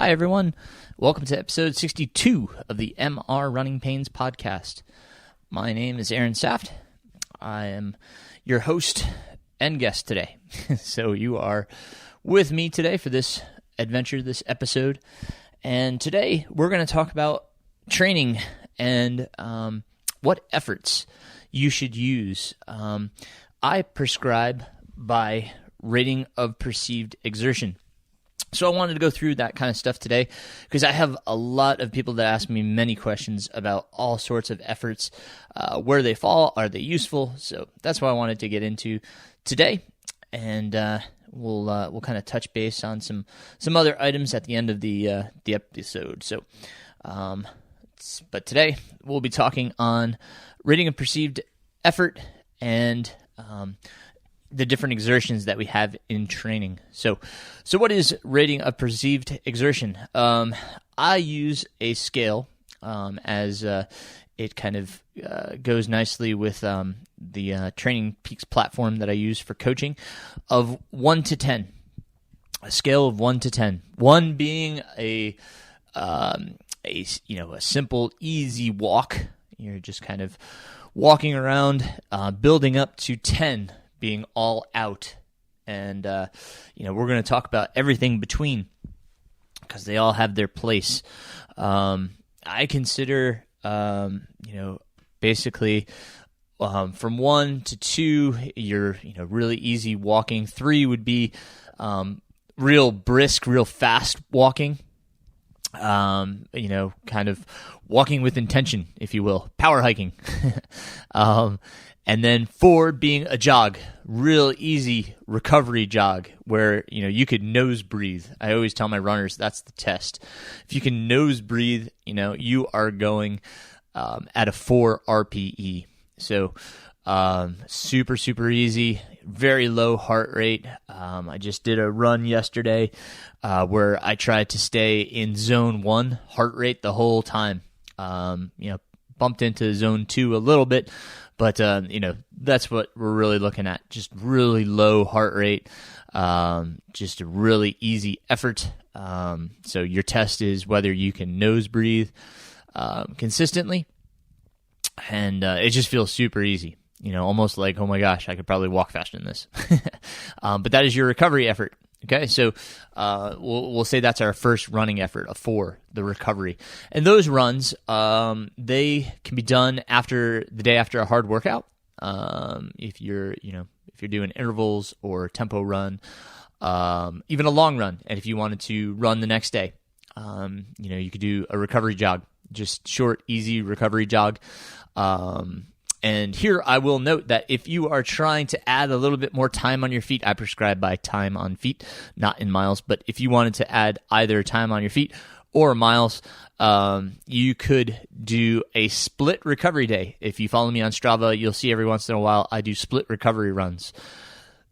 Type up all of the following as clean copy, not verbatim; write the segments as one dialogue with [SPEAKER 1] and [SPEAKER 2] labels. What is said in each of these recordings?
[SPEAKER 1] Hi, everyone. Welcome to episode 62 of the MR Runningpains podcast. My name is Aaron Saft. I am your host and guest today. So you are with me today for this adventure, this episode. And today we're going to talk about training and what efforts you should use. I prescribe by rating of perceived exertion. So I wanted to go through that kind of stuff today because I have a lot of people that ask me many questions about all sorts of efforts, where they fall, are they useful? So that's what I wanted to get into today, and we'll kind of touch base on some other items at the end of the episode. So, but today we'll be talking on rating of perceived effort and the different exertions that we have in training. So what is rating of perceived exertion? I use a scale as it kind of goes nicely with the Training Peaks platform that I use for coaching, of 1 to 10. A scale of 1 to 10. 1 being a simple, easy walk. You're just kind of walking around, building up to 10. Being all out, and we're going to talk about everything between because they all have their place. I consider basically from 1 to 2 you're really easy walking. 3 would be real brisk, real fast walking. Kind of walking with intention, if you will, power hiking. And then 4 being a jog, real easy recovery jog where, you could nose breathe. I always tell my runners that's the test. If you can nose breathe, you are going at a 4 RPE. So super, super easy, very low heart rate. I just did a run yesterday where I tried to stay in zone 1 heart rate the whole time. Bumped into zone 2 a little bit. But, that's what we're really looking at, just really low heart rate, just a really easy effort. So your test is whether you can nose breathe consistently, and it just feels super easy, almost like, oh my gosh, I could probably walk faster than this. But that is your recovery effort. Okay, so we'll say that's our first running effort, a 4, the recovery. And those runs, they can be done after the day after a hard workout. If you're doing intervals or tempo run, even a long run, and if you wanted to run the next day, you could do a recovery jog, just short, easy recovery jog. And here I will note that if you are trying to add a little bit more time on your feet, I prescribe by time on feet, not in miles. But if you wanted to add either time on your feet or miles, you could do a split recovery day. If you follow me on Strava, you'll see every once in a while I do split recovery runs.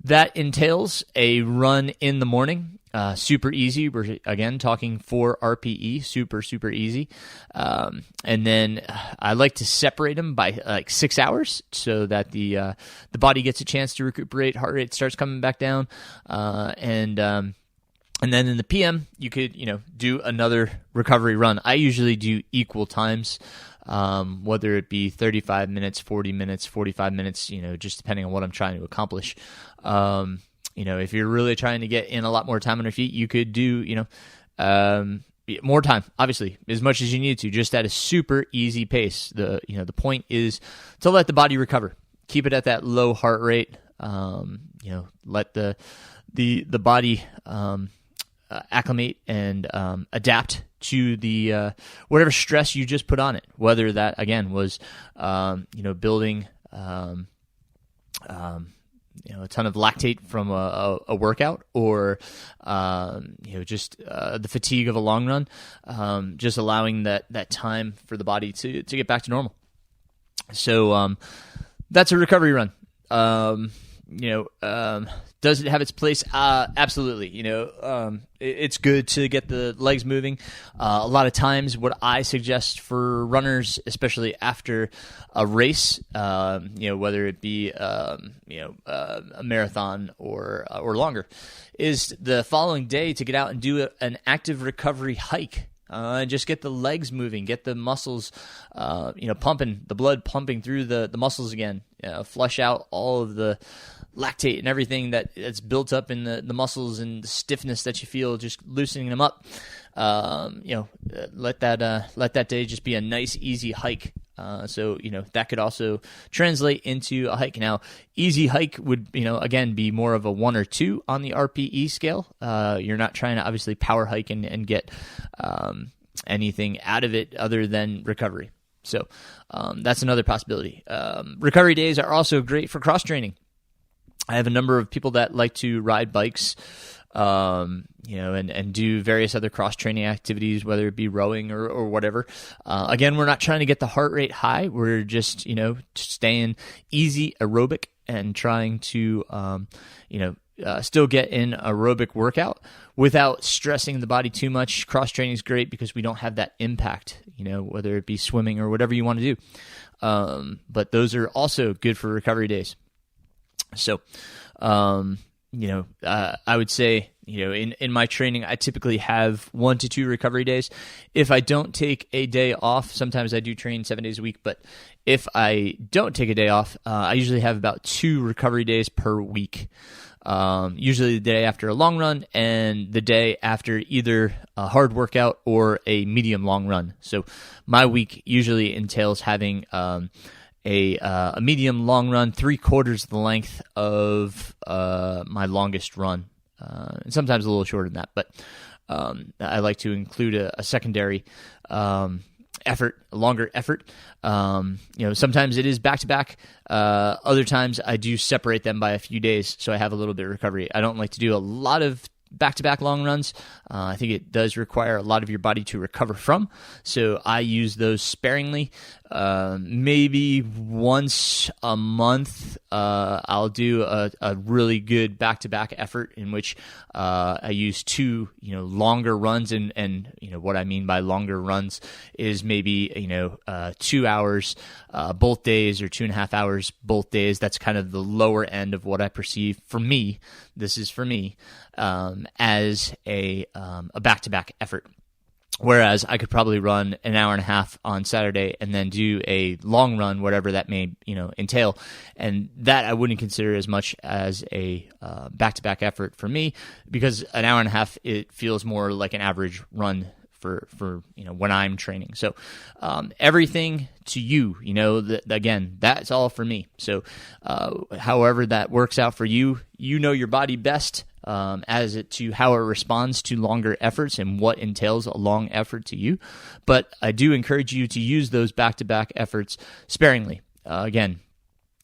[SPEAKER 1] That entails a run in the morning. Super easy. We're, again, talking 4 RPE, super, super easy. And then I like to separate them by like 6 hours so that the body gets a chance to recuperate, heart rate starts coming back down. And then in the PM, you could, do another recovery run. I usually do equal times, whether it be 35 minutes, 40 minutes, 45 minutes, just depending on what I'm trying to accomplish. If you're really trying to get in a lot more time on your feet, you could do, more time, obviously, as much as you need to, just at a super easy pace. The point is to let the body recover, keep it at that low heart rate. Let the body acclimate and adapt to the whatever stress you just put on it. Whether that again was building a ton of lactate from a workout, or just the fatigue of a long run, just allowing that time for the body to get back to normal. So that's a recovery run. does it have its place? Absolutely. It's good to get the legs moving. A lot of times what I suggest for runners, especially after a race, whether it be, a marathon or longer, is the following day to get out and do an active recovery hike. And just get the legs moving, get the muscles, pumping, the blood pumping through the muscles again, flush out all of the lactate and everything that's built up in the muscles and the stiffness that you feel, just loosening them up. Let that day just be a nice, easy hike. So that could also translate into a hike. Now, easy hike would, again, be more of a 1 or 2 on the RPE scale. You're not trying to obviously power hike and get anything out of it other than recovery. So that's another possibility. Recovery days are also great for cross training. I have a number of people that like to ride bikes, and do various other cross-training activities, whether it be rowing or whatever. Again, we're not trying to get the heart rate high. We're just, staying easy aerobic and trying to, still get in aerobic workout without stressing the body too much. Cross-training is great because we don't have that impact, whether it be swimming or whatever you want to do. But those are also good for recovery days. So, I would say, in my training, I typically have 1 to 2 recovery days. If I don't take a day off, sometimes I do train 7 days a week, but if I don't take a day off, I usually have about 2 recovery days per week. Usually the day after a long run and the day after either a hard workout or a medium long run. So my week usually entails having, a medium long run, 3/4 the length of my longest run, and sometimes a little shorter than that. But I like to include a secondary effort, a longer effort. Sometimes it is back to back. Other times I do separate them by a few days, so I have a little bit of recovery. I don't like to do a lot of back-to-back long runs. I think it does require a lot of your body to recover from, so I use those sparingly. Maybe once a month, I'll do a really good back-to-back effort in which I use 2, longer runs, and what I mean by longer runs is maybe 2 hours both days or 2.5 hours both days. That's kind of the lower end of what I perceive for me. This is for me. As a back-to-back effort. Whereas I could probably run an hour and a half on Saturday and then do a long run, whatever that may entail, and that I wouldn't consider as much as a back-to-back effort for me, because an hour and a half, it feels more like an average run for when I'm training. So everything to you, again, that's all for me. So however that works out for you, your body best. As it to how it responds to longer efforts and what entails a long effort to you. But I do encourage you to use those back-to-back efforts sparingly. Again,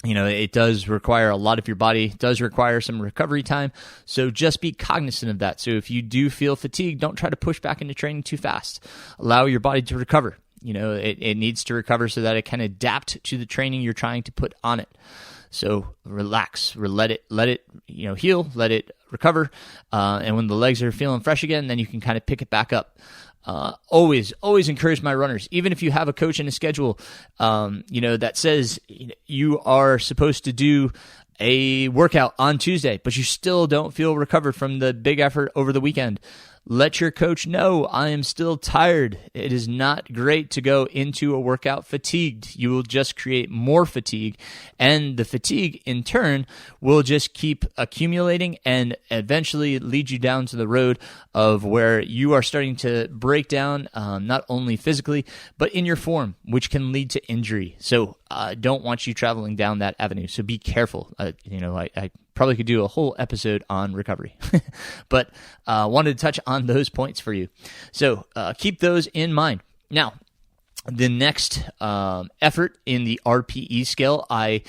[SPEAKER 1] it does require a lot of your body, it does require some recovery time, so just be cognizant of that. So if you do feel fatigued, don't try to push back into training too fast. Allow your body to recover. It needs to recover so that it can adapt to the training you're trying to put on it. So relax, let it heal, let it recover, and when the legs are feeling fresh again, then you can kind of pick it back up. Always encourage my runners, even if you have a coach and a schedule, that says you are supposed to do a workout on Tuesday, but you still don't feel recovered from the big effort over the weekend. Let your coach know, I am still tired. It is not great to go into a workout fatigued. You will just create more fatigue, and the fatigue in turn will just keep accumulating and eventually lead you down to the road of where you are starting to break down, not only physically, but in your form, which can lead to injury. So I don't want you traveling down that avenue. So be careful. I probably could do a whole episode on recovery, but wanted to touch on those points for you. So keep those in mind. Now, the next effort in the RPE scale, I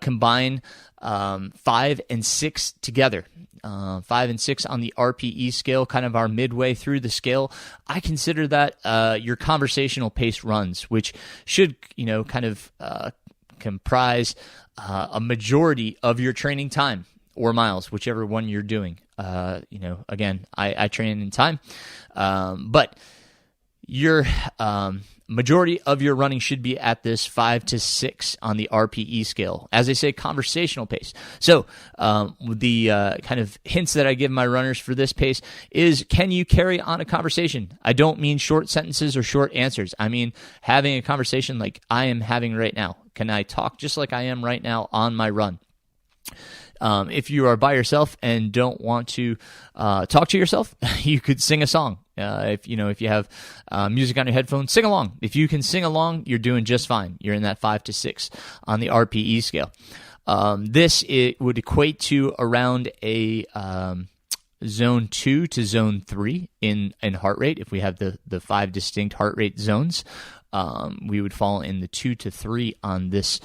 [SPEAKER 1] combine 5 and 6 together. 5 and 6 on the RPE scale, kind of our midway through the scale. I consider that your conversational pace runs, which should, kind of comprise a majority of your training time or miles, whichever one you're doing. Again, I train in time, but your majority of your running should be at this 5 to 6 on the RPE scale. As I say, conversational pace. So the kind of hints that I give my runners for this pace is, can you carry on a conversation? I don't mean short sentences or short answers. I mean having a conversation like I am having right now. Can I talk just like I am right now on my run? If you are by yourself and don't want to talk to yourself, you could sing a song. If you have music on your headphones, sing along. If you can sing along, you're doing just fine. You're in that 5 to 6 on the RPE scale. It would equate to around a zone 2 to zone 3 in heart rate. If we have the 5 distinct heart rate zones, we would fall in the 2 to 3 on this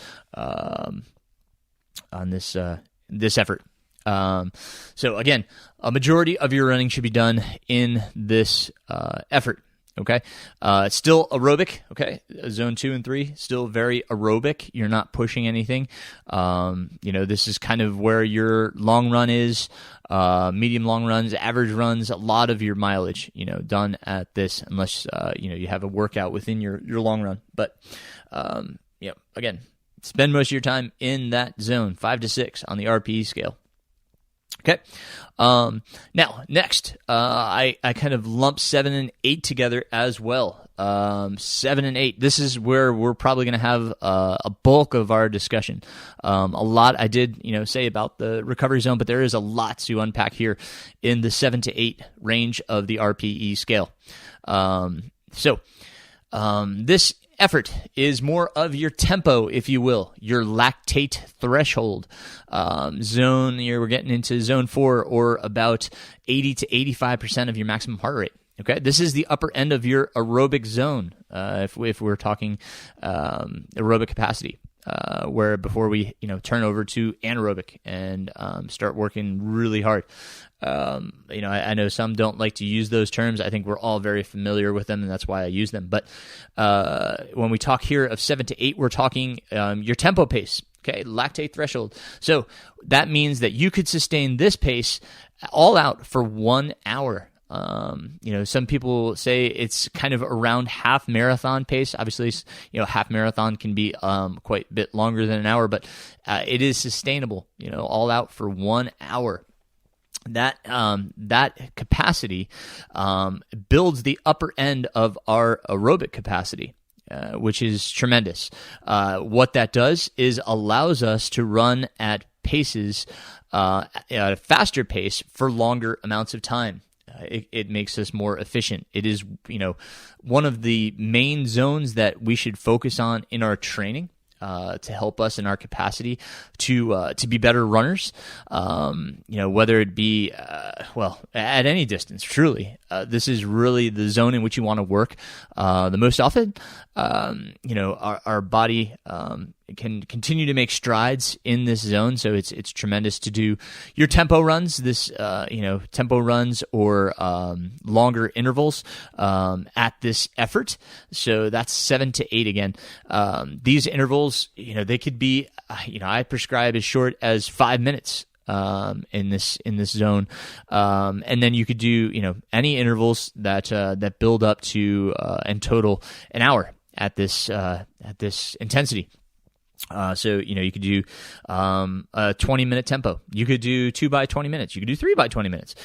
[SPEAKER 1] this effort. So again, a majority of your running should be done in this effort. Okay. It's still aerobic. Okay. Zone 2 and 3, still very aerobic. You're not pushing anything. This is kind of where your long run is, medium long runs, average runs, a lot of your mileage, done at this, unless, you have a workout within your long run. But, again, spend most of your time in that zone, 5 to 6 on the RPE scale. Okay. Now, next, I kind of lump 7 and 8 together as well. 7 and 8. This is where we're probably going to have a bulk of our discussion. A lot I did, say about the recovery zone, but there is a lot to unpack here in the 7 to 8 range of the RPE scale. This effort is more of your tempo, if you will, your lactate threshold zone. We're getting into zone 4, or about 80 to 85% of your maximum heart rate. Okay, this is the upper end of your aerobic zone. If we're talking aerobic capacity, where before we turn over to anaerobic and start working really hard. I know some don't like to use those terms. I think we're all very familiar with them, and that's why I use them. But when we talk here of 7 to 8, we're talking your tempo pace, okay, lactate threshold. So that means that you could sustain this pace all out for 1 hour. Some people say it's kind of around half marathon pace. Obviously, half marathon can be quite a bit longer than an hour, but it is sustainable, all out for 1 hour. That capacity builds the upper end of our aerobic capacity, which is tremendous. What that does is allows us to run at paces, at a faster pace for longer amounts of time. It makes us more efficient. It is, one of the main zones that we should focus on in our training. To help us in our capacity to be better runners, whether it be at any distance. Truly, this is really the zone in which you want to work the most often. Our body can continue to make strides in this zone, so it's tremendous to do your tempo runs. Tempo runs or longer intervals at this effort. So that's 7 to 8 again. These intervals, they could be, I prescribe as short as 5 minutes in this zone, and then you could do any intervals that build up to and total an hour at this intensity. So you could do a 20-minute tempo. You could do 2 by 20 minutes. You could do 3 by 20 minutes.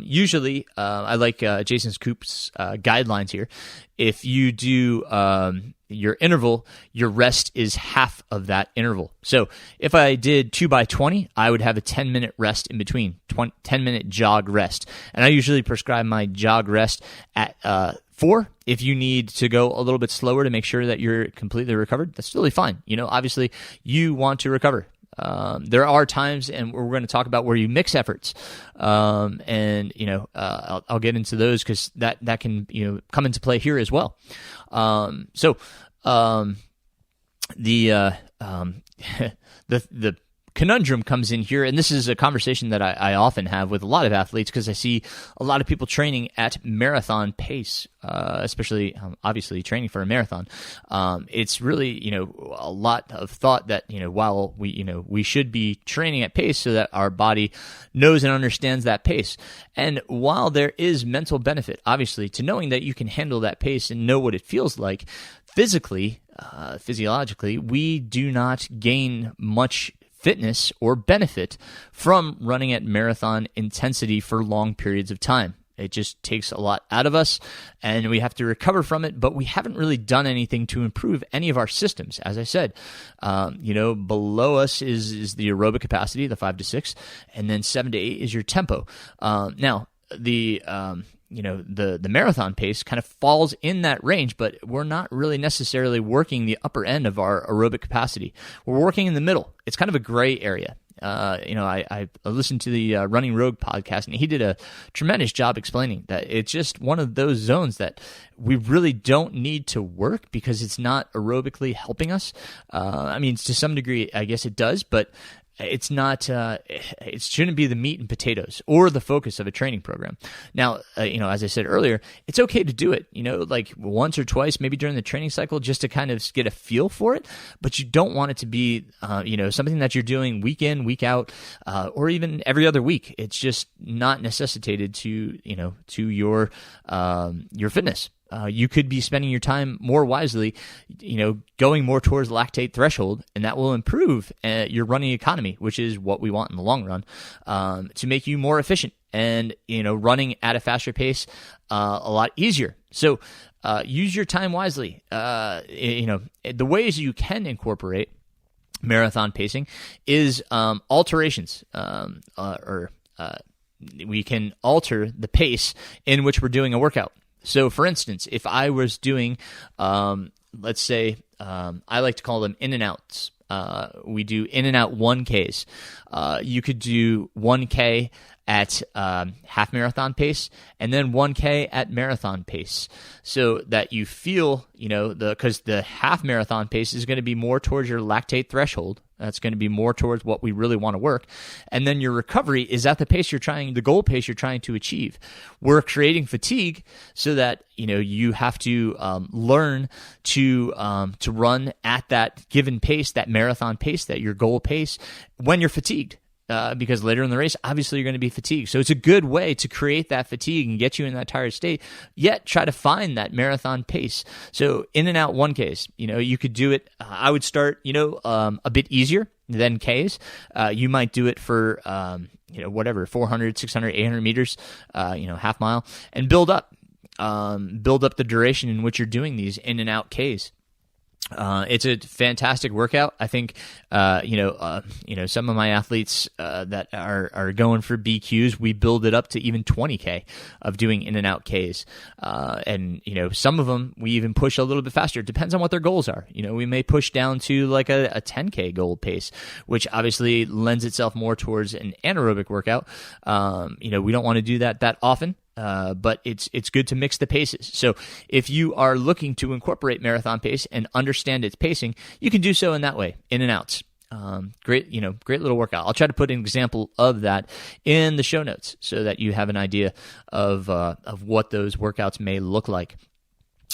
[SPEAKER 1] Usually, I like Jason Scoop's guidelines here. If you do your interval, your rest is half of that interval. So if I did 2 by 20, I would have a 10-minute rest in between, 10-minute jog rest. And I usually prescribe my jog rest at 4. If you need to go a little bit slower to make sure that you're completely recovered, that's totally fine. Obviously you want to recover. There are times, and we're going to talk about where you mix efforts, I'll get into those because that can come into play here as well. The conundrum comes in here, and this is a conversation that I often have with a lot of athletes because I see a lot of people training at marathon pace, especially obviously training for a marathon. It's really, a lot of thought that, while we should be training at pace so that our body knows and understands that pace. And while there is mental benefit, obviously, to knowing that you can handle that pace and know what it feels like, physiologically, we do not gain much fitness or benefit from running at marathon intensity for long periods of time. It just takes a lot out of us, and we have to recover from it, but we haven't really done anything to improve any of our systems. As I said, below us is the aerobic capacity, the 5 to 6, and then 7 to 8 is your tempo. Now, the marathon pace kind of falls in that range, but we're not really necessarily working the upper end of our aerobic capacity. We're working in the middle. It's kind of a gray area. I listened to the Running Rogue podcast, and he did a tremendous job explaining that it's just one of those zones that we really don't need to work because it's not aerobically helping us. To some degree, I guess it does, but it's not. It shouldn't be the meat and potatoes or the focus of a training program. Now, as I said earlier, it's okay to do it. Like once or twice, maybe during the training cycle, just to kind of get a feel for it. But you don't want it to be, something that you're doing week in, week out, or even every other week. It's just not necessitated to your fitness. You could be spending your time more wisely, going more towards lactate threshold, and that will improve your running economy, which is what we want in the long run, to make you more efficient and, running at a faster pace a lot easier. So use your time wisely. The ways you can incorporate marathon pacing is alterations, we can alter the pace in which we're doing a workout. So, for instance, if I was doing, let's say, I like to call them in and outs. We do in and out 1Ks. You could do 1K at half marathon pace and then 1K at marathon pace, so that you feel, because the half marathon pace is going to be more towards your lactate threshold. That's going to be more towards what we really want to work. And then your recovery is at the pace the goal pace you're trying to achieve. We're creating fatigue so that, you have to learn to run at that given pace, that marathon pace, that your goal pace, when you're fatigued. Because later in the race, obviously you're going to be fatigued. So it's a good way to create that fatigue and get you in that tired state, yet try to find that marathon pace. So in and out 1Ks, you could do it. I would start, a bit easier than Ks. You might do it for, 400, 600, 800 meters, half mile, and build up the duration in which you're doing these in and out Ks. It's a fantastic workout. I think, some of my athletes that are going for BQs, we build it up to even 20K of doing in and out Ks. And some of them we even push a little bit faster. It depends on what their goals are. We may push down to like a 10K goal pace, which obviously lends itself more towards an anaerobic workout. We don't want to do that often. But it's good to mix the paces. So if you are looking to incorporate marathon pace and understand its pacing, you can do so in that way, in and outs. Great little workout. I'll try to put an example of that in the show notes so that you have an idea of what those workouts may look like.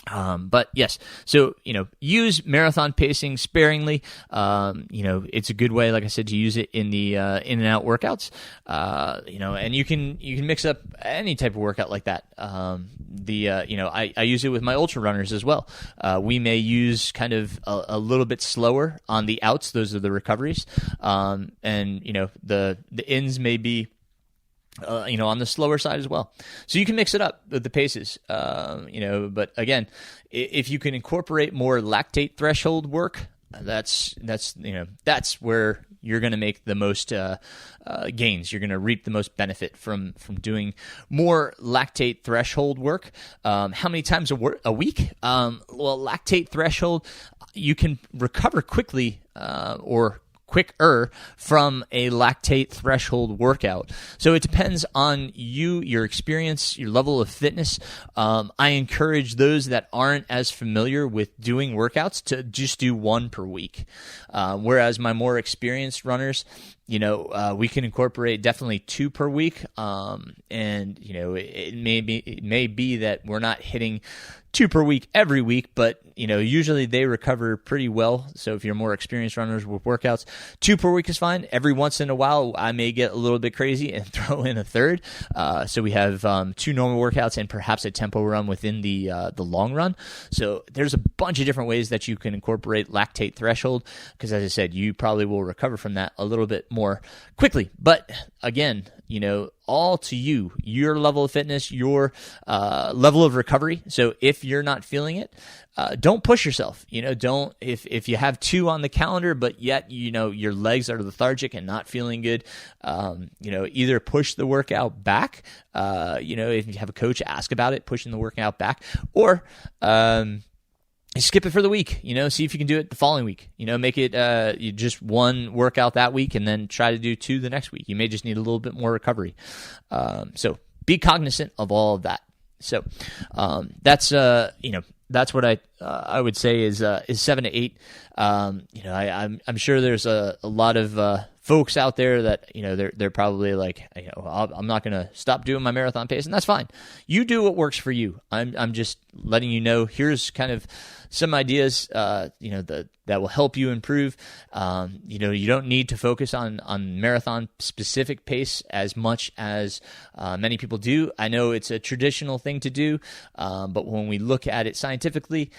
[SPEAKER 1] But yes, so, use marathon pacing sparingly. It's a good way, like I said, to use it in the in and out workouts. And you can mix up any type of workout like that. I use it with my ultra runners as well. We may use kind of a little bit slower on the outs. Those are the recoveries. And the ins may be on the slower side as well. So you can mix it up with the paces, but again, if you can incorporate more lactate threshold work, that's where you're going to make the most gains. You're going to reap the most benefit from doing more lactate threshold work. How many times a week? Lactate threshold, you can recover quickly, or quicker from a lactate threshold workout. So it depends on you, your experience, your level of fitness. I encourage those that aren't as familiar with doing workouts to just do one per week. Whereas my more experienced runners, we can incorporate definitely 2 per week. And it may be that we're not hitting 2 per week every week, but usually they recover pretty well. So if you're more experienced runners with workouts, 2 per week is fine. Every once in a while, I may get a little bit crazy and throw in a third. So we have 2 normal workouts and perhaps a tempo run within the long run. So there's a bunch of different ways that you can incorporate lactate threshold, because as I said, you probably will recover from that a little bit more quickly. But again, all to you, your level of fitness, your level of recovery. So if you're not feeling it, don't push yourself. Don't, if you have 2 on the calendar, but yet, your legs are lethargic and not feeling good, either push the workout back, if you have a coach, ask about it, pushing the workout back, or, skip it for the week, see if you can do it the following week, make it you just 1 workout that week and then try to do 2 the next week. You may just need a little bit more recovery. So be cognizant of all of that. So that's what I would say is 7 to 8. I'm sure there's a lot of folks out there that they're probably like, I'm not going to stop doing my marathon pace, and that's fine. You do what works for you. I'm just letting you know. Here's kind of some ideas that will help you improve. You don't need to focus on marathon specific pace as much as many people do. I know it's a traditional thing to do, but when we look at it scientifically,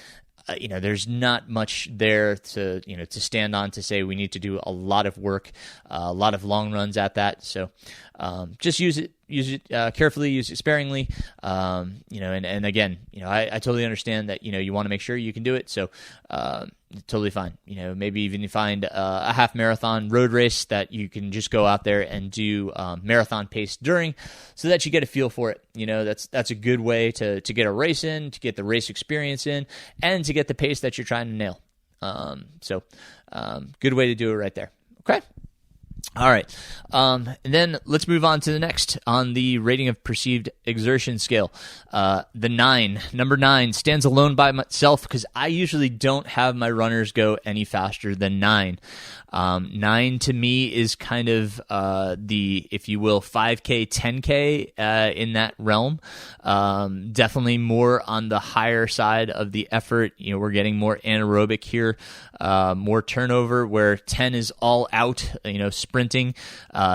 [SPEAKER 1] there's not much there to stand on to say we need to do a lot of work, a lot of long runs at that. So just use it carefully, use it sparingly. And again, I totally understand that, you want to make sure you can do it. So totally fine. Maybe even you find a half marathon road race that you can just go out there and do marathon pace during, so that you get a feel for it. That's a good way to get a race in, to get the race experience in, and to get the pace that you're trying to nail. So good way to do it right there. Okay. All right. And then let's move on to the next on the rating of perceived exertion scale. Number 9 stands alone by itself, because I usually don't have my runners go any faster than 9. 9 to me is kind of the, if you will, 5K, 10K in that realm. Definitely more on the higher side of the effort. We're getting more anaerobic here, more turnover, where 10 is all out, sprinting.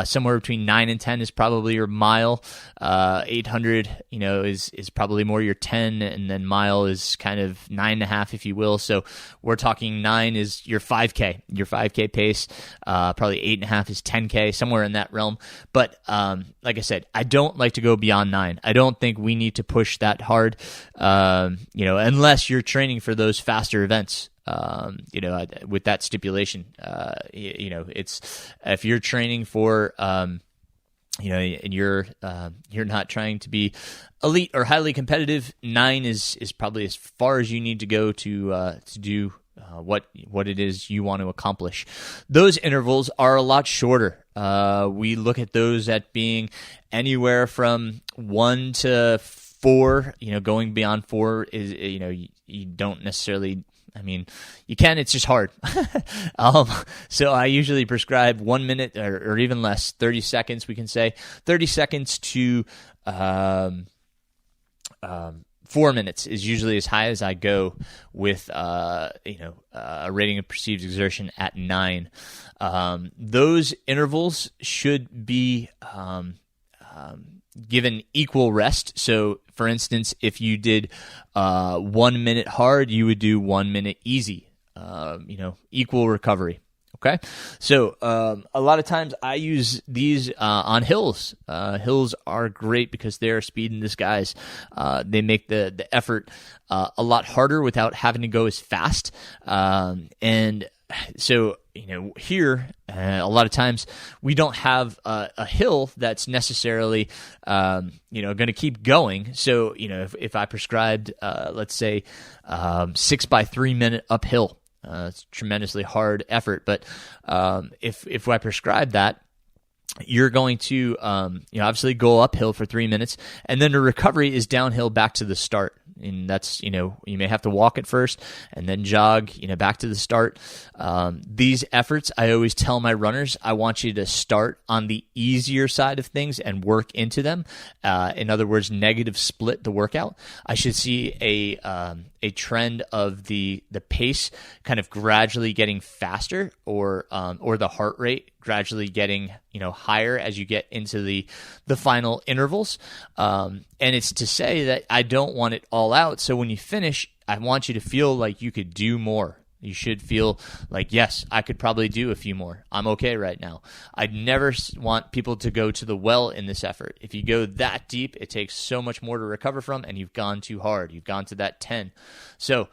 [SPEAKER 1] Somewhere between 9 and 10 is probably your mile. 800, is probably more your 10, and then mile is kind of 9.5, if you will. So we're talking 9 is your 5K pace. Probably 8.5 is 10K, somewhere in that realm. But like I said, I don't like to go beyond 9. I don't think we need to push that hard, unless you're training for those faster events. With that stipulation, it's, if you're training for, and you're not trying to be elite or highly competitive, 9 is probably as far as you need to go to do what it is you want to accomplish. Those intervals are a lot shorter. We look at those at being anywhere from 1 to 4. Going beyond 4 is, you don't necessarily. I mean, you can, it's just hard. So I usually prescribe 1 minute or even less, 30 seconds, we can say. 30 seconds to 4 minutes is usually as high as I go with, a rating of perceived exertion at 9. Those intervals should be given equal rest. So, for instance, if you did 1 minute hard, you would do 1 minute easy. Equal recovery. Okay, so a lot of times I use these on hills. Hills are great because they're speed in disguise. They make the effort a lot harder without having to go as fast. And so, here, a lot of times we don't have a hill that's necessarily, going to keep going. So, if I prescribed, let's say, 6 by 3 minute uphill, It's a tremendously hard effort. But if I prescribe that, you're going to obviously go uphill for 3 minutes, and then the recovery is downhill back to the start. And that's, you may have to walk at first and then jog, back to the start. These efforts, I always tell my runners, I want you to start on the easier side of things and work into them. In other words, negative split the workout. I should see a trend of the pace kind of gradually getting faster, or the heart rate gradually getting higher as you get into the final intervals. And it's to say that I don't want it all out. So when you finish, I want you to feel like you could do more. You should feel like, yes, I could probably do a few more. I'm okay right now. I'd never want people to go to the well in this effort. If you go that deep, it takes so much more to recover from, and you've gone too hard. You've gone to that 10. So,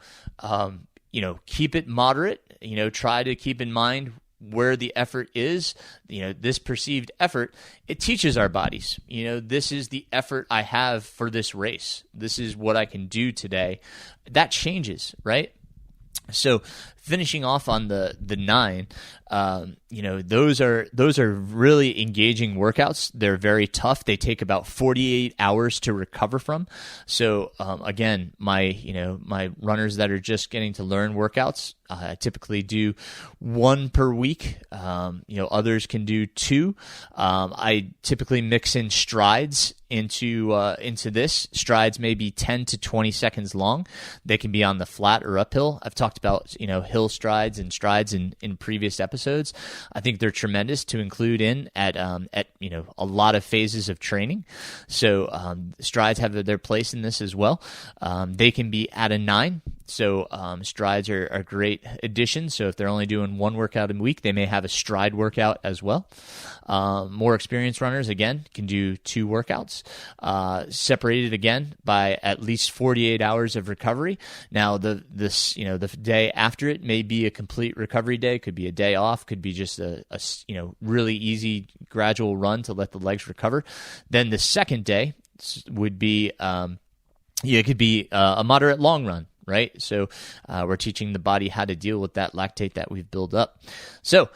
[SPEAKER 1] keep it moderate. Try to keep in mind where the effort is. This perceived effort, it teaches our bodies, this is the effort I have for this race. This is what I can do today. That changes, right? So finishing off on the 9, those are really engaging workouts. They're very tough. They take about 48 hours to recover from. So again, my runners that are just getting to learn workouts, I typically do 1 per week. Others can do 2. I typically mix in strides into this. Strides may be 10 to 20 seconds long. They can be on the flat or uphill. I've talked about hill strides and strides in previous episodes. I think they're tremendous to include in at a lot of phases of training. So strides have their place in this as well. They can be at a 9. So strides are a great addition. So if they're only doing 1 workout a week, they may have a stride workout as well. More experienced runners, again, can do 2 workouts, separated again by at least 48 hours of recovery. Now, the day after it may be a complete recovery day. Could be a day off. Could be just a really easy gradual run to let the legs recover. Then the second day would be it could be a moderate long run. Right? So we're teaching the body how to deal with that lactate that we've built up. So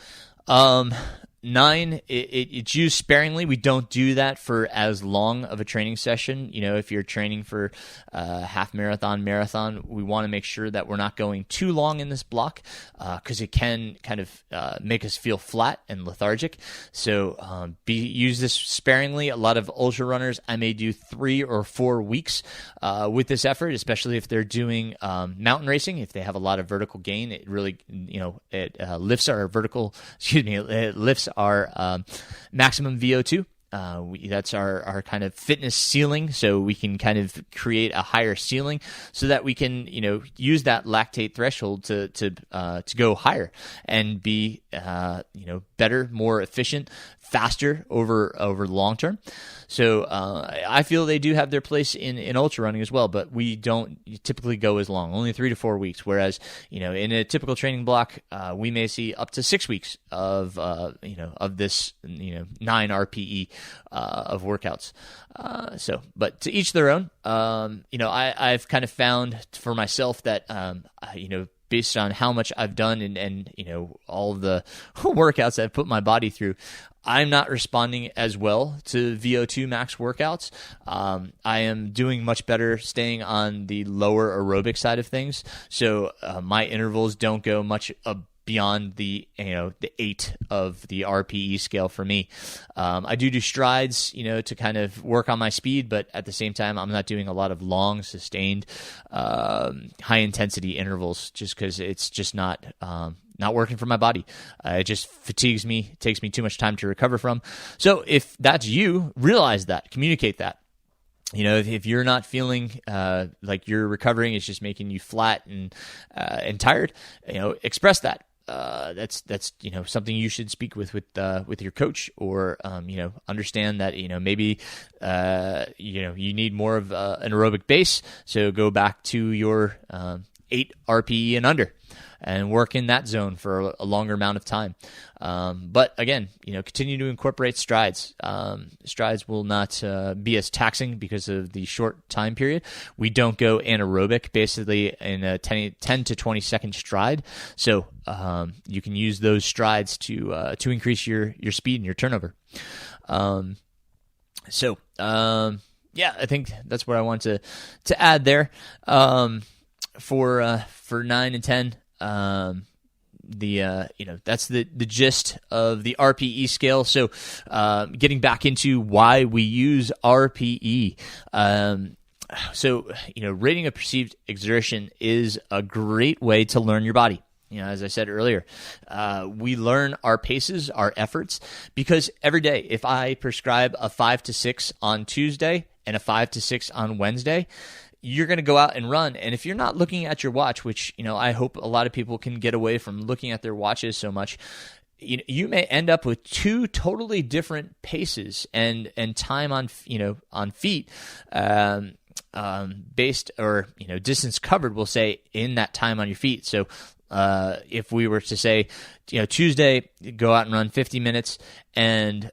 [SPEAKER 1] 9, it's used sparingly. We don't do that for as long of a training session. If you're training for half marathon, we want to make sure that we're not going too long in this block because it can kind of make us feel flat and lethargic. So use this sparingly. A lot of ultra runners, I may do 3 or 4 weeks with this effort, especially if they're doing mountain racing. If they have a lot of vertical gain, it really, it lifts our it lifts our maximum VO2. That's our kind of fitness ceiling, so we can kind of create a higher ceiling so that we can use that lactate threshold to go higher and be better, more efficient, faster over long term. So I feel they do have their place in ultra running as well, but we don't typically go as long, only 3 to 4 weeks. Whereas in a typical training block, we may see up to 6 weeks of this 9 RPE of workouts. But to each their own. I've kind of found for myself that based on how much I've done and all of the workouts I've put my body through, I'm not responding as well to VO2 max workouts. I am doing much better staying on the lower aerobic side of things. So my intervals don't go much beyond the 8 of the RPE scale for me. I do strides, to kind of work on my speed, but at the same time, I'm not doing a lot of long, sustained, high intensity intervals just because it's just not working for my body. It just fatigues me, takes me too much time to recover from. So if that's you, realize that, communicate that. If you're not feeling like you're recovering, it's just making you flat and tired, express that. That's something you should speak with your coach, or understand that maybe you need more of an aerobic base, so go back to your 8 RPE and under. and work in that zone for a longer amount of time. But again, continue to incorporate strides. Strides will not be as taxing because of the short time period. We don't go anaerobic basically in a 10 to 20 second stride. So you can use those strides to increase your speed and your turnover. Yeah, I think that's what I want to add there. For 9 and 10, that's the gist of the RPE scale. So, getting back into why we use RPE. Rating of perceived exertion is a great way to learn your body. As I said earlier, we learn our paces, our efforts, because every day, if I prescribe a 5 to 6 on Tuesday and a 5 to 6 on Wednesday, you're going to go out and run. And if you're not looking at your watch, which, I hope a lot of people can get away from looking at their watches so much, you may end up with two totally different paces and time on feet, based or, distance covered, we'll say, in that time on your feet. So, if we were to say, Tuesday, go out and run 50 minutes, and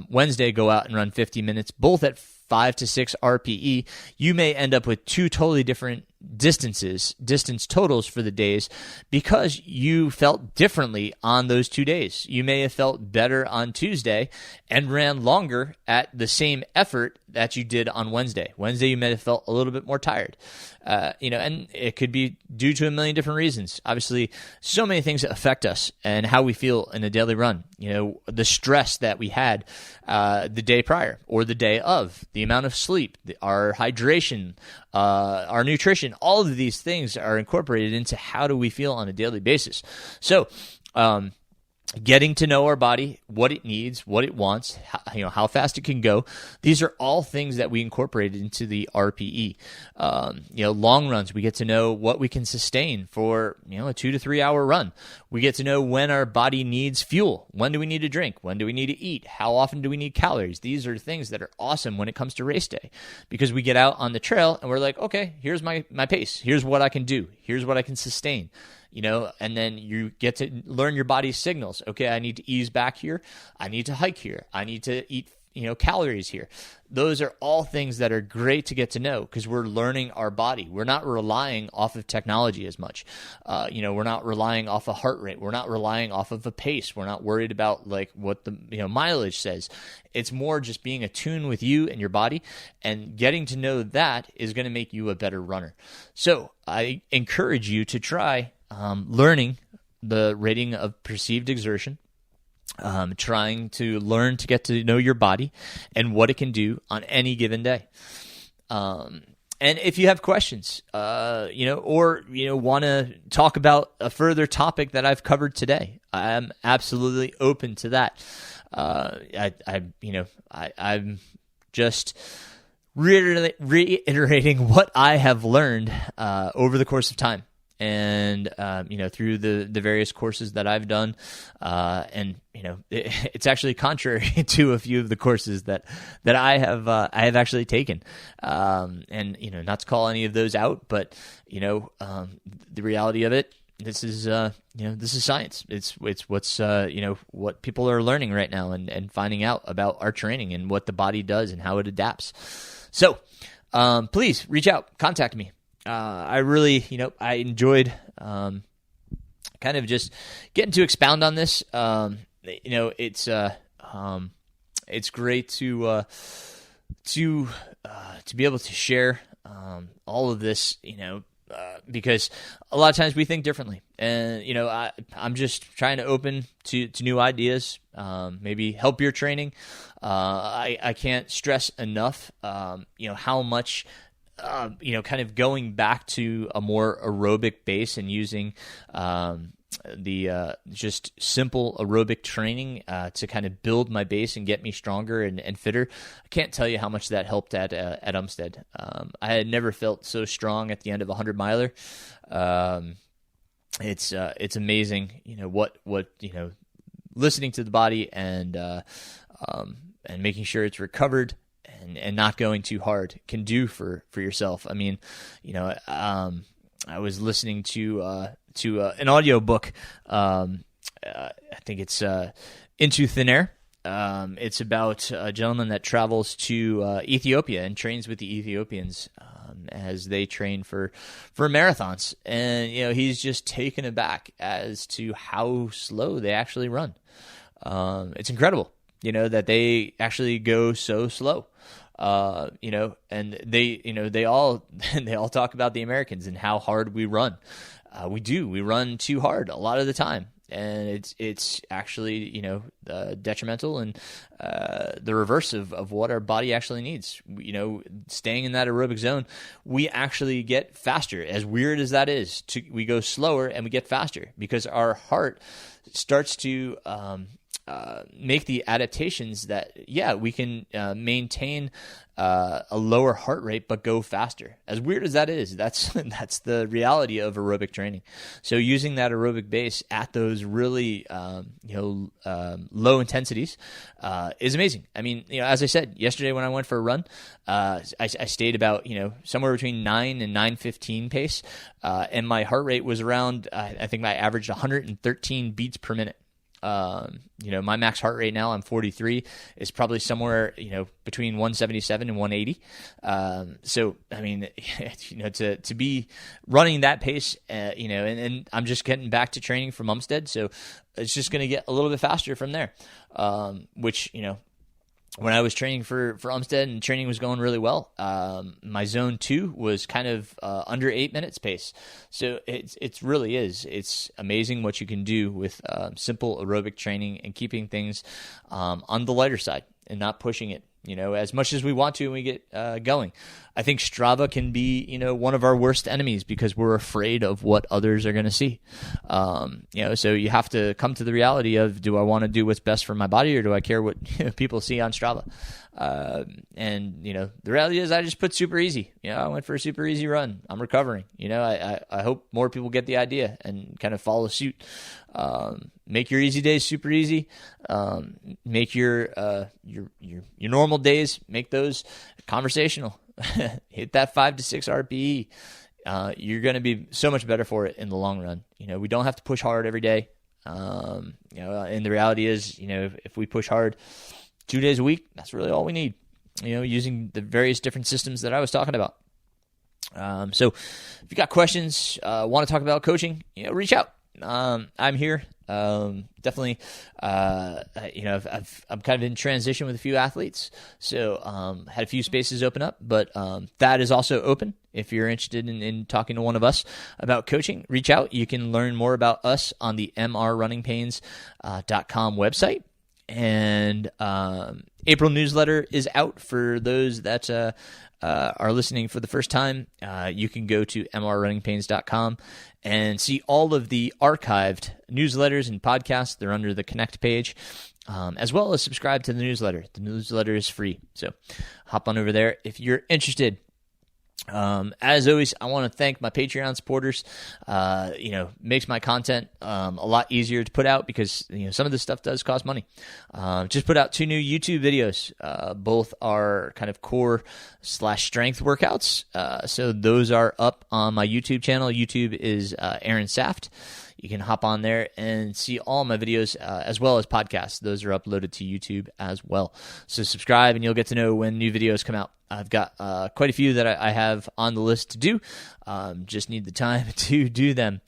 [SPEAKER 1] Wednesday, go out and run 50 minutes, both at 5 to 6 RPE, you may end up with two totally different distance totals for the days because you felt differently on those 2 days. You may have felt better on Tuesday and ran longer at the same effort that you did on Wednesday. Wednesday, you may have felt a little bit more tired. And it could be due to a million different reasons. Obviously, so many things that affect us and how we feel in a daily run. The stress that we had the day prior or the day of, the amount of sleep, our hydration, our nutrition, all of these things are incorporated into how do we feel on a daily basis. So, getting to know our body, what it needs, what it wants, how fast it can go. These are all things that we incorporated into the RPE. Long runs, we get to know what we can sustain for, a 2 to 3 hour run. We get to know when our body needs fuel. When do we need to drink? When do we need to eat? How often do we need calories? These are things that are awesome when it comes to race day, because we get out on the trail and we're like, okay, here's my pace. Here's what I can do. Here's what I can sustain. And then you get to learn your body's signals. Okay, I need to ease back here. I need to hike here. I need to eat, calories here. Those are all things that are great to get to know because we're learning our body. We're not relying off of technology as much. We're not relying off a heart rate. We're not relying off of a pace. We're not worried about what the mileage says. It's more just being attuned with you and your body, and getting to know that is going to make you a better runner. So I encourage you to try learning the rating of perceived exertion, trying to learn to get to know your body and what it can do on any given day. And if you have questions, or want to talk about a further topic that I've covered today, I'm absolutely open to that. I'm just reiterating what I have learned over the course of time. And, through the various courses that I've done, it's actually contrary to a few of the courses that I have actually taken. Not to call any of those out, but, the reality of it, this is science. It's what's, what people are learning right now and finding out about our training and what the body does and how it adapts. So, please reach out, contact me. I really, I enjoyed kind of just getting to expound on this. It's great to be able to share all of this, because a lot of times we think differently, and I'm just trying to open to new ideas, maybe help your training. I can't stress enough, how much. Kind of going back to a more aerobic base and using the just simple aerobic training to kind of build my base and get me stronger and fitter. I can't tell you how much that helped at Umstead. I had never felt so strong at the end of a 100-miler. It's amazing, what listening to the body and making sure it's recovered and not going too hard can do for yourself. I mean, I was listening to to an audio book. I think it's Into Thin Air. It's about a gentleman that travels to Ethiopia and trains with the Ethiopians as they train for marathons. And, he's just taken aback as to how slow they actually run. It's incredible, that they actually go so slow. And they all talk about the Americans and how hard we run. We run too hard a lot of the time. And it's actually, detrimental and the reverse of what our body actually needs. Staying in that aerobic zone, we actually get faster. As weird as that is, we go slower and we get faster because our heart starts to make the adaptations that, we can maintain a lower heart rate but go faster. As weird as that is, that's the reality of aerobic training. So using that aerobic base at those really low intensities is amazing. I mean, as I said yesterday when I went for a run, I stayed about somewhere between 9 and 9:15 pace, and my heart rate was around I think I averaged 113 beats per minute. My max heart rate now, I'm 43, is probably somewhere, between 177 and 180. So, I mean, to be running that pace, and I'm just getting back to training from Umstead. So it's just going to get a little bit faster from there, which, when I was training for Umstead and training was going really well, my zone 2 was kind of under 8 minutes pace. So it really is. It's amazing what you can do with simple aerobic training and keeping things on the lighter side and not pushing it, as much as we want to when we get going. I think Strava can be, one of our worst enemies because we're afraid of what others are going to see. So you have to come to the reality of, do I want to do what's best for my body or do I care what people see on Strava? And the reality is I just put super easy. I went for a super easy run. I'm recovering. I hope more people get the idea and kind of follow suit. Make your easy days super easy. Make your normal days, make those conversational. Hit that 5 to 6 RPE. You're going to be so much better for it in the long run. We don't have to push hard every day. And the reality is, if we push hard 2 days a week, that's really all we need, using the various different systems that I was talking about. So if you got questions, want to talk about coaching, reach out. I'm here. Definitely, I'm kind of in transition with a few athletes. So, had a few spaces open up, but, that is also open. If you're interested in talking to one of us about coaching, reach out. You can learn more about us on the mrrunningpains.com website. And, April newsletter is out for those that, are listening for the first time. You can go to mrrunningpains.com and see all of the archived newsletters and podcasts. They're under the Connect page, as well as subscribe to the newsletter. The newsletter is free, so hop on over there if you're interested. As always, I want to thank my Patreon supporters. Makes my content a lot easier to put out because some of this stuff does cost money. Just put out 2 new YouTube videos. Both are kind of core / strength workouts. So those are up on my YouTube channel. YouTube is Aaron Saft. You can hop on there and see all my videos as well as podcasts. Those are uploaded to YouTube as well. So subscribe and you'll get to know when new videos come out. I've got quite a few that I have on the list to do. Just need the time to do them.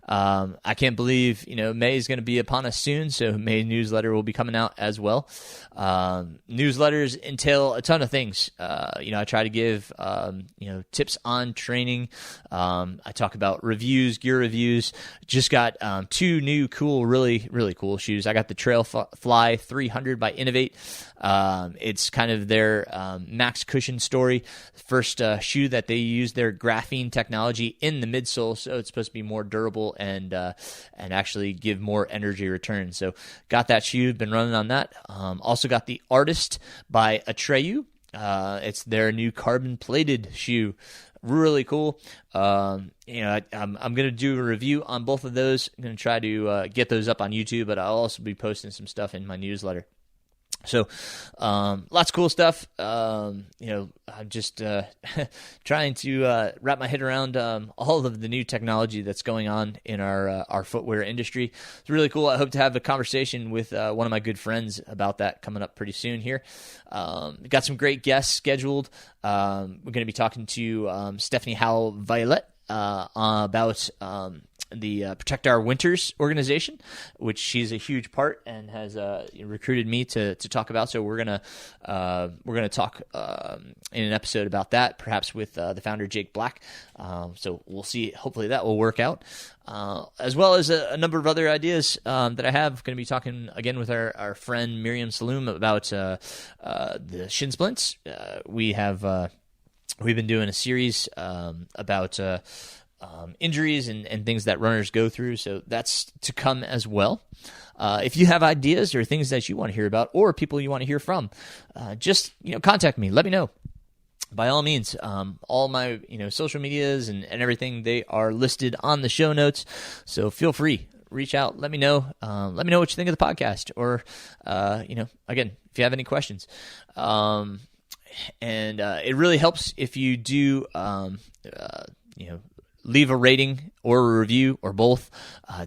[SPEAKER 1] I can't believe, May is going to be upon us soon, so May newsletter will be coming out as well. Newsletters entail a ton of things. I try to give, tips on training. I talk about reviews, gear reviews. Just got 2 new cool, really, really cool shoes. I got the Trail Fly 300 by Innovate. It's kind of their max cushion story. First shoe that they use their graphene technology in the midsole, so it's supposed to be more durable and actually give more energy return. So got that shoe, been running on that. Also got the Artist by Atreyu. It's their new carbon plated shoe. Really cool. I'm going to do a review on both of those. I'm going to try to get those up on YouTube, but I'll also be posting some stuff in my newsletter. So, lots of cool stuff. I'm just trying to wrap my head around all of the new technology that's going on in our footwear industry. It's really cool. I hope to have a conversation with one of my good friends about that coming up pretty soon here. Got some great guests scheduled. We're going to be talking to Stephanie Howell-Violet about the Protect Our Winters organization, which she's a huge part and has recruited me to talk about. So we're gonna talk in an episode about that, perhaps with the founder Jake Black. So we'll see. Hopefully that will work out, as well as a number of other ideas that I have. Going to be talking again with our friend Miriam Saloom about the shin splints. We've been doing a series about injuries and things that runners go through, so that's to come as well. If you have ideas or things that you want to hear about, or people you want to hear from, just contact me. Let me know. By all means, all my social medias and everything, they are listed on the show notes. So feel free, reach out. Let me know. Let me know what you think of the podcast, or again, if you have any questions. And it really helps if you do, leave a rating or a review or both.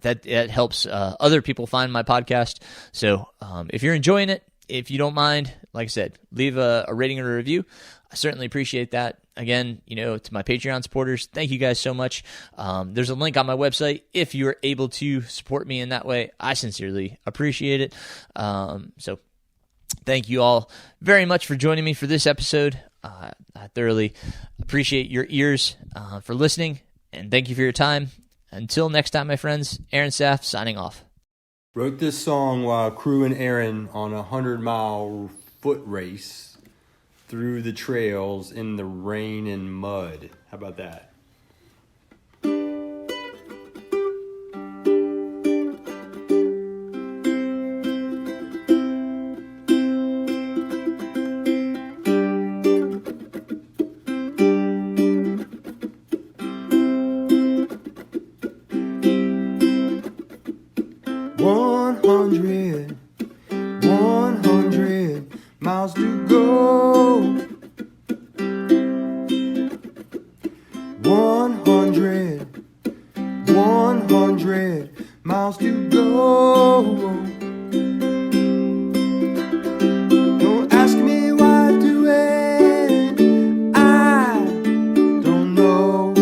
[SPEAKER 1] That helps other people find my podcast. So if you're enjoying it, if you don't mind, like I said, leave a rating or a review. I certainly appreciate that. Again, to my Patreon supporters, thank you guys so much. There's a link on my website if you're able to support me in that way. I sincerely appreciate it. So thank you all very much for joining me for this episode. I thoroughly appreciate your ears for listening, and thank you for your time. Until next time, my friends, Aaron Saff signing off.
[SPEAKER 2] Wrote this song while crewing Aaron on a 100-mile foot race through the trails in the rain and mud. How about that? 100 miles to go. 100 miles to go. Don't ask me why I do it, I don't know.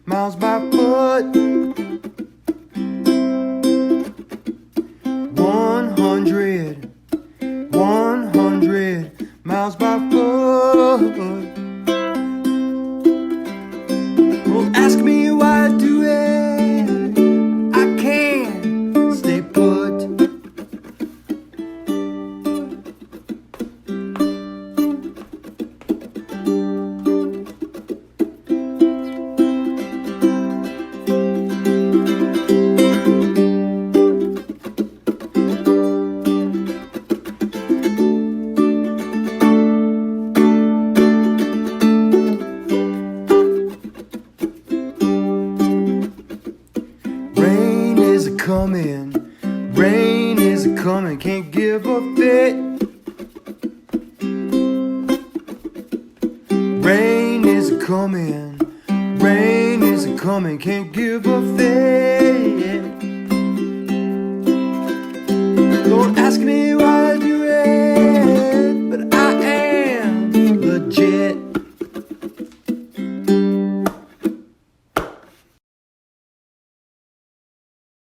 [SPEAKER 2] Miles by foot. 100 miles by foot. Don't ask me why I do it, I can't stay put. Rain is a coming, can't give a fit. Rain is a coming, can't give a fit.